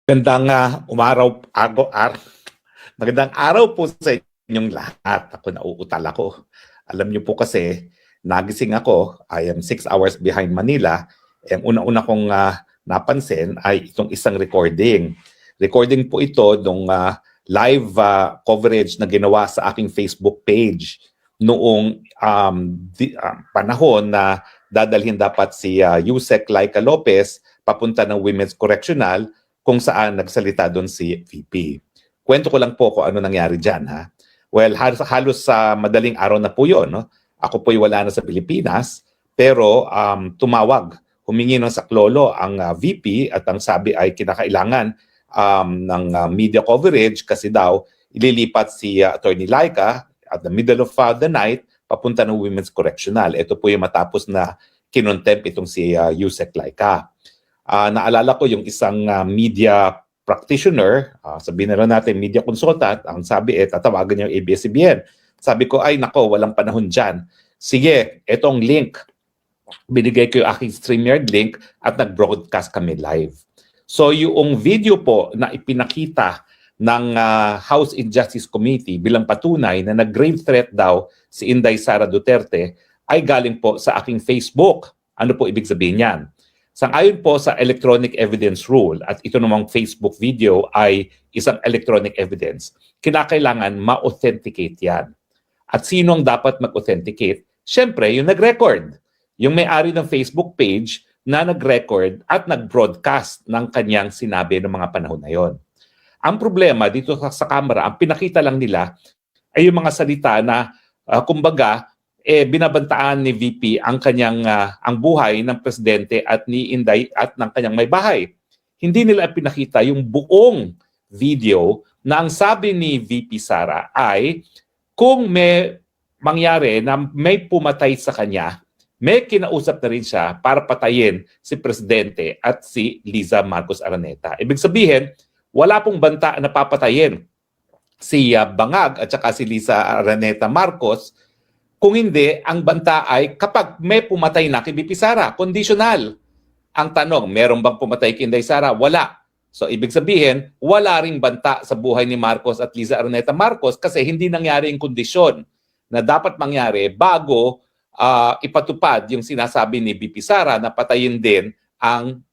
Magandang magandang araw po sa inyong lahat. Ako nauutal ako. Alam niyo po kasi, nagising ako, I am 6 hours behind Manila. Ang una-una kong napansin ay itong isang recording. Recording po ito nung live coverage na ginawa sa aking Facebook page noong panahon na dadalhin dapat si Yusek Laika Lopez papunta ng Women's Correctional, kung saan nagsalita doon si VP. Kwento ko lang po kung ano nangyari dyan. Ha? Well, halos sa madaling araw na po yun. No? Ako po'y wala na sa Pilipinas, pero tumawag, humingi ng saklolo ang VP at ang sabi ay kinakailangan ng media coverage kasi daw ililipat si Attorney Laika at the middle of the night papunta ng Women's Correctional. Ito po yung matapos na kinontempt itong si Yusek Laika. Naalala ko yung isang media practitioner, sabihin na lang natin media consultant, ang sabi tatawagan niya yung ABS-CBN. Sabi ko, ay nako, walang panahon dyan. Sige, etong link. Binigay ko yung aking StreamYard link at nag-broadcast kami live. So yung video po na ipinakita ng House Injustice Committee bilang patunay na nag-grave threat daw si Inday Sara Duterte ay galing po sa aking Facebook. Ano po ibig sabihin yan? Sang-ayon po sa Electronic Evidence Rule at ito namang Facebook video ay isang electronic evidence, kinakailangan ma-authenticate yan. At sino ang dapat mag-authenticate? Siyempre, yung nag-record. Yung may-ari ng Facebook page na nag-record at nag-broadcast ng kanyang sinabi ng mga panahon na yon. Ang problema dito sa camera, ang pinakita lang nila ay yung mga salita na kumbaga, binabantaan ni VP ang kanyang ang buhay ng presidente at ni Inday at ng kanyang may bahay. Hindi nila pinakita yung buong video na ang sabi ni VP Sara ay kung may mangyari na may pumatay sa kanya, may kinausap na rin siya para patayin si presidente at si Liza Marcos Araneta. Ibig sabihin, wala pong banta na papatayin si Bangag at saka si Liza Araneta Marcos. Kung hindi, ang banta ay kapag may pumatay na kay VP Sara, conditional. Ang tanong, meron bang pumatay kay Inday Sara? Wala. So ibig sabihin, wala ring banta sa buhay ni Marcos at Liza Araneta Marcos kasi hindi nangyari yung kondisyon na dapat mangyari bago ipatupad yung sinasabi ni VP Sara na patayin din ang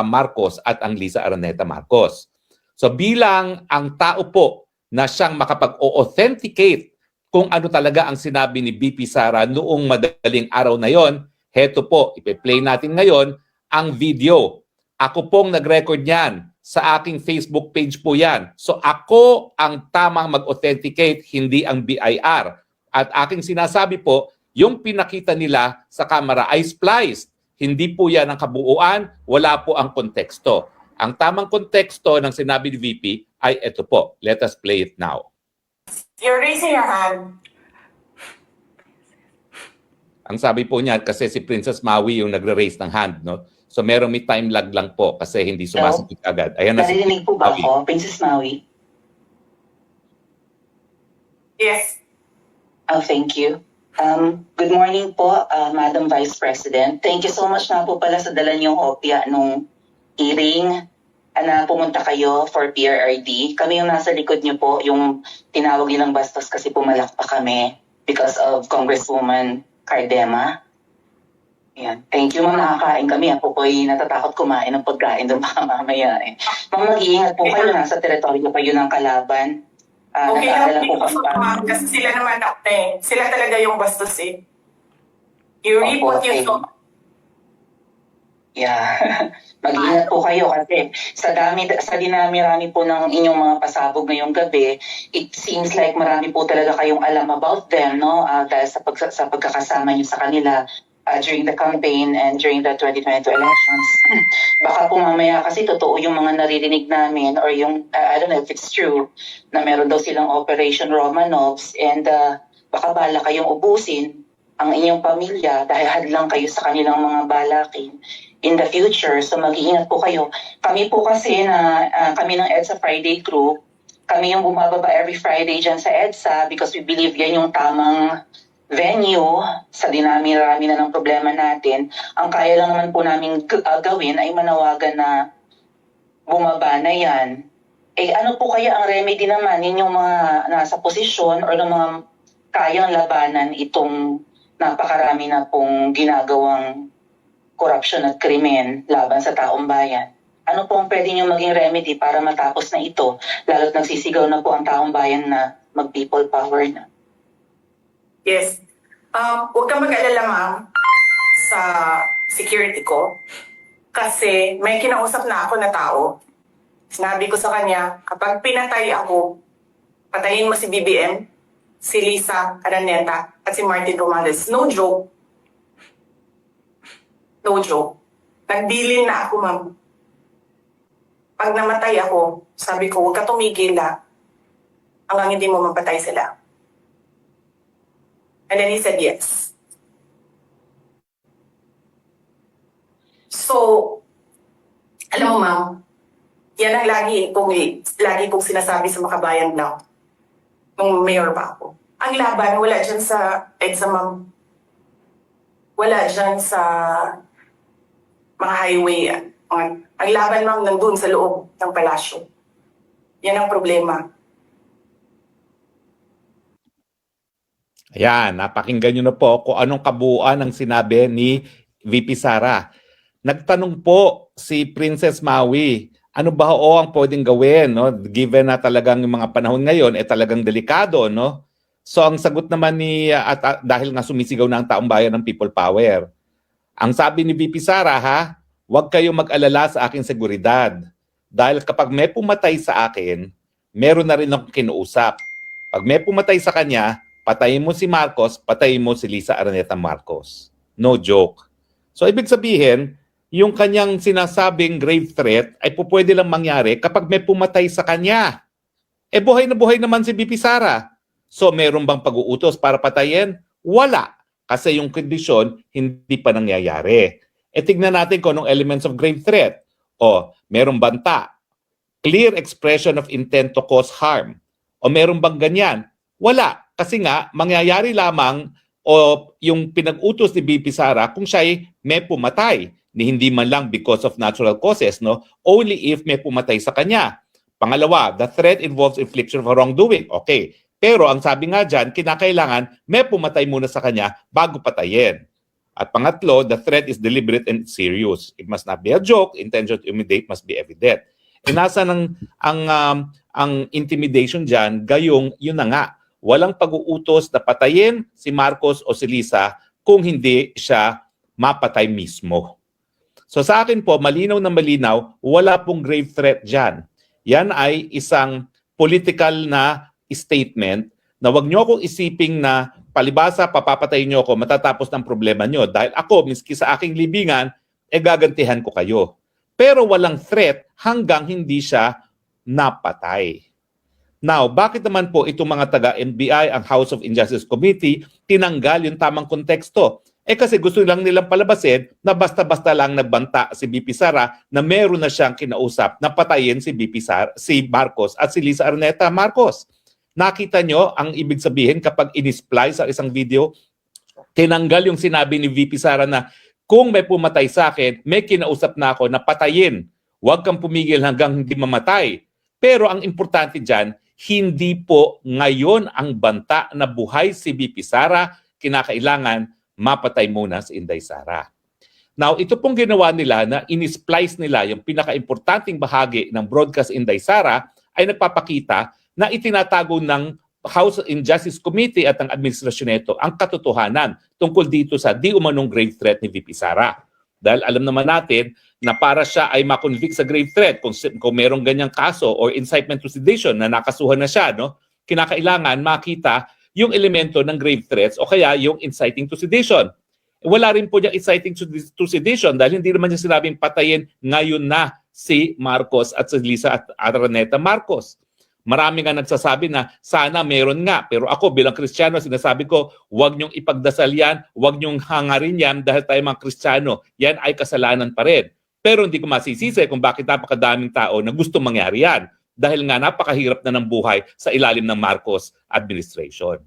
Marcos at ang Liza Araneta Marcos. So bilang ang tao po na siyang makapag-authenticate kung ano talaga ang sinabi ni VP Sara noong madaling araw na yon, heto po, ipe-play natin ngayon ang video. Ako pong nag-record niyan. Sa aking Facebook page po yan. So ako ang tamang mag-authenticate, hindi ang BIR. At aking sinasabi po, yung pinakita nila sa camera ay spliced. Hindi po yan ang kabuuan, wala po ang konteksto. Ang tamang konteksto ng sinabi ni VP ay ito po. Let us play it now. You're raising your hand. Ang sabi po niya kasi si Princess Maui yung nagre-raise ng hand, no? So may time lag lang po kasi hindi sumasagot agad. Ayan na si Narinig po ba ako, Princess Maui? Yes. Oh, thank you. Good morning po, Madam Vice President. Thank you so much na po pala sa dala niyong kopya nung hearing na pumunta kayo for PRRD. Kami yung nasa likod niyo po, yung tinawag nilang bastos kasi pumalak pa kami because of Congresswoman Cardema. Yan. Thank you, ma'am. Nakakain kami. Ako po'y natatakot kumain ng pagkain doon baka mamaya. Ma'am, mag-iingat po kayo. Nasa teritoryo kayo ng kalaban. Okay lang po ma'am, kasi sila naman sila talaga yung bastos eh. You reap what you sow. Yeah. Mag-ingat po kayo kasi sa dinami-rami po ng inyong mga pasabog ngayong gabi, it seems like marami po talaga kayong alam about them, no? Dahil sa pagkakasama niyo sa kanila during the campaign and during the 2022 elections. Baka po mamaya kasi totoo yung mga naririnig namin or yung, I don't know if it's true, na meron daw silang Operation Romanovs and baka bala kayong ubusin ang inyong pamilya dahil hadlang kayo sa kanilang mga balakin in the future. So mag-iingat po kayo. Kami po kasi kami ng EDSA Friday Group, kami yung bumababa every Friday dyan sa EDSA because we believe yan yung tamang venue sa dinami-rami na ng problema natin. Ang kaya lang naman po namin gawin ay manawagan na bumaba na yan, eh ano po kaya ang remedy naman ninyong mga nasa posisyon or ng mga kayang labanan itong napakarami na pong ginagawang corruption at krimen laban sa taong bayan? Ano po ang pwede nyo maging remedy para matapos na ito, lalo't nagsisigaw na po ang taong bayan na mag-people power na? Yes. Huwag kang mag-alala, ma'am, sa security ko. Kasi may kinausap na ako na tao. Sinabi ko sa kanya, kapag pinatay ako, patayin mo si BBM, si Lisa Araneta, at si Martin Romales. No joke. No joke. Nagdilin na ako, ma'am. Pag namatay ako, sabi ko, huwag ka tumigil na hanggang hindi mo mapatay sila. And then he said yes. So, alam mo, ma'am, yan ang lagi kong sinasabi sa Makabayan Now nung mayor pa ako. Ang laban, wala dyan sa EDSA, ma'am. Wala dyan sa mga highway. Ang laban, ma'am, nandun sa loob ng palasyo. Yan ang problema. Ayan, napakinggan nyo na po kung anong kabuuan ng sinabi ni VP Sara. Nagtanong po si Princess Maui, ano ba ang pwedeng gawin, no? Given na talagang yung mga panahon ngayon talagang delikado, no? So ang sagot naman ni dahil nga sumisigaw na ang taong bayan ng people power. Ang sabi ni VP Sara, huwag kayong mag-alala sa aking seguridad. Dahil kapag may pumatay sa akin, meron na rin akong kinuusap. Pag may pumatay sa kanya, patayin mo si Marcos, patayin mo si Lisa Araneta Marcos. No joke. So ibig sabihin, yung kanyang sinasabing grave threat ay pwede lang mangyari kapag may pumatay sa kanya. Buhay na buhay naman si VP Sara. So meron bang pag-uutos para patayin? Wala. Kasi yung kondisyon hindi pa nangyayari. Tignan natin kung anong elements of grave threat. Merong banta. Clear expression of intent to cause harm. Meron bang ganyan? Wala. Kasi nga, mangyayari lamang yung pinag-utos ni VP Sara kung siya'y may pumatay. Ni hindi man lang because of natural causes, no? Only if may pumatay sa kanya. Pangalawa, the threat involves infliction of wrongdoing. Okay. Pero ang sabi nga dyan, kinakailangan may pumatay muna sa kanya bago patayin. At pangatlo, the threat is deliberate and serious. It must not be a joke. Intention to intimidate must be evident. Nasa ang intimidation dyan, gayong yun na nga. Walang pag-uutos na patayin si Marcos o si Lisa kung hindi siya mapatay mismo. So sa akin po, malinaw na malinaw, wala pong grave threat dyan. Yan ay isang political na statement na wag nyo akong isiping na palibasa, papapatayin nyo ako, matatapos ng problema nyo. Dahil ako, miski sa aking libingan, gagantihan ko kayo. Pero walang threat hanggang hindi siya napatay. Now, bakit naman po itong mga taga-NBI, ang House of Injustice Committee, tinanggal yung tamang konteksto? Kasi gusto lang nilang palabasin na basta-basta lang nagbanta si VP Sara na meron na siyang kinausap na patayin si VP Sara, si Marcos at si Lisa Araneta Marcos. Nakita nyo ang ibig sabihin kapag in-splice sa isang video, tinanggal yung sinabi ni VP Sara na kung may pumatay sa akin, may kinausap na ako na patayin. Huwag kang pumigil hanggang hindi mamatay. Pero ang importante dyan, hindi po ngayon ang banta na buhay si VP Sara, kinakailangan mapatay muna si Inday Sara. Now, ito pong ginawa nila na in-splice nila yung pinaka-importanting bahagi ng broadcast Inday Sara ay nagpapakita na itinatago ng House Injustice Committee at ang administrasyon nito ang katotohanan tungkol dito sa di umanong grave threat ni VP Sara. Dahil alam naman natin na para siya ay makonvict sa grave threat, kung merong ganyang kaso or incitement to sedition na nakasuhan na siya, no, kinakailangan makita yung elemento ng grave threats o kaya yung inciting to sedition. Wala rin po niyang inciting to sedition dahil hindi naman niya sinabing patayin ngayon na si Marcos at si Lisa at Araneta Marcos. Marami nga nagsasabi na sana meron nga. Pero ako bilang Kristiyano, sinasabi ko, huwag niyong ipagdasal yan, huwag niyong hangarin yan dahil tayo mga Kristiyano. Yan ay kasalanan pa rin. Pero hindi ko masisisi kung bakit napakadaming tao na gusto mangyari yan. Dahil nga napakahirap na ng buhay sa ilalim ng Marcos administration.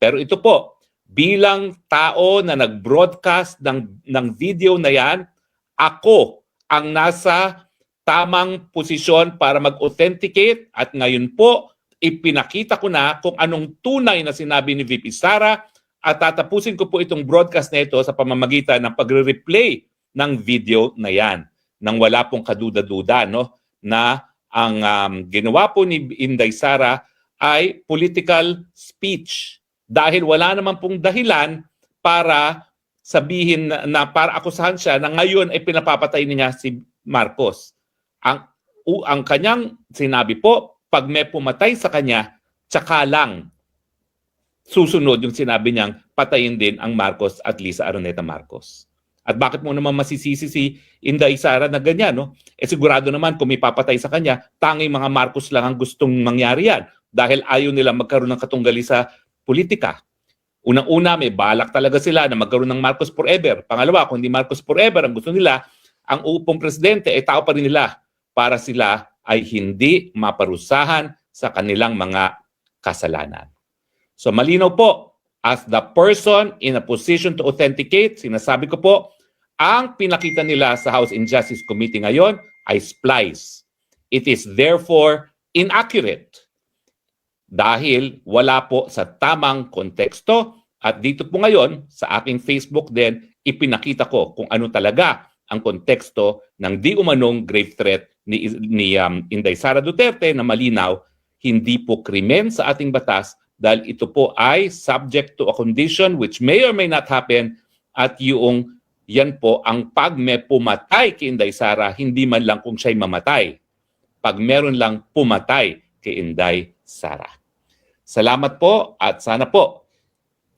Pero ito po, bilang tao na nag-broadcast ng video na yan, ako ang nasa tamang posisyon para mag-authenticate at ngayon po ipinakita ko na kung anong tunay na sinabi ni VP Sara at tatapusin ko po itong broadcast na ito sa pamamagitan ng pagre-replay ng video na yan nang wala pong kaduda-duda no, na ang ginawa po ni Inday Sara ay political speech dahil wala naman pong dahilan para sabihin na para akusahan siya na ngayon ay pinapapatay niya si Marcos. Ang kanyang sinabi po, pag may pumatay sa kanya, tsaka lang susunod yung sinabi niyang patayin din ang Marcos at Lisa Araneta Marcos. At bakit mo naman masisisi si Inday Sara na ganyan, no? Eh sigurado naman kung may papatay sa kanya, tanging mga Marcos lang ang gustong mangyari yan dahil ayaw nila magkaroon ng katunggali sa politika. Unang-una, may balak talaga sila na magkaroon ng Marcos forever. Pangalawa, kung hindi Marcos forever, ang gusto nila, ang upong presidente, tao pa rin nila para sila ay hindi maparusahan sa kanilang mga kasalanan. So malinaw po, as the person in a position to authenticate, sinasabi ko po, ang pinakita nila sa House Injustice Committee ngayon ay splice. It is therefore inaccurate dahil wala po sa tamang konteksto at dito po ngayon sa aking Facebook din, ipinakita ko kung ano talaga ang konteksto ng di umanong grave threat ni Inday Sara Duterte na malinaw, hindi po krimen sa ating batas dahil ito po ay subject to a condition which may or may not happen at yung yan po ang pag may pumatay kay Inday Sara, hindi man lang kung siya'y mamatay. Pag meron lang pumatay kay Inday Sara. Salamat po at sana po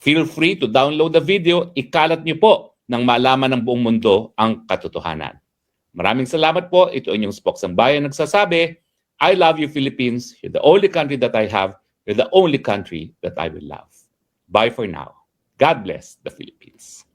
feel free to download the video, ikalat niyo po nang malaman ng buong mundo ang katotohanan. Maraming salamat po. Ito inyong Spoksang Bayan nagsasabi, I love you Philippines. You're the only country that I have. You're the only country that I will love. Bye for now. God bless the Philippines.